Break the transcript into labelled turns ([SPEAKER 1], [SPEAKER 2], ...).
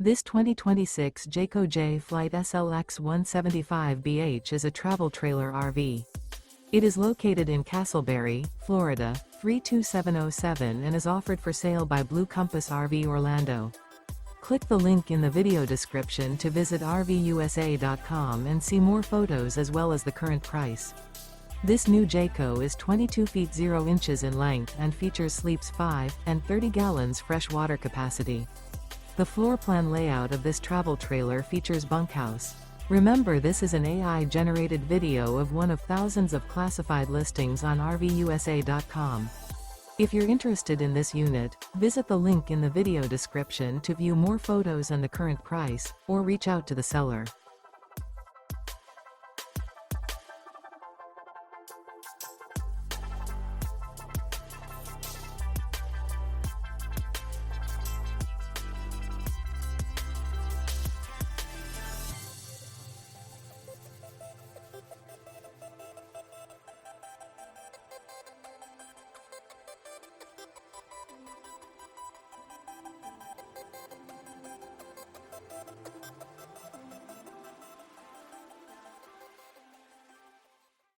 [SPEAKER 1] This 2026 Jayco Jay Flight SLX 175BH is a travel trailer RV. It is located in Casselberry, Florida, 32707 and is offered for sale by Blue Compass RV Orlando. Click the link in the video description to visit RVUSA.com and see more photos as well as the current price. This new Jayco is 22 feet 0 inches in length and features sleeps 5 and 30 gallons fresh water capacity. The floor plan layout of this travel trailer features bunkhouse. Remember, this is an AI-generated video of one of thousands of classified listings on RVUSA.com. If you're interested in this unit, visit the link in the video description to view more photos and the current price, or reach out to the seller.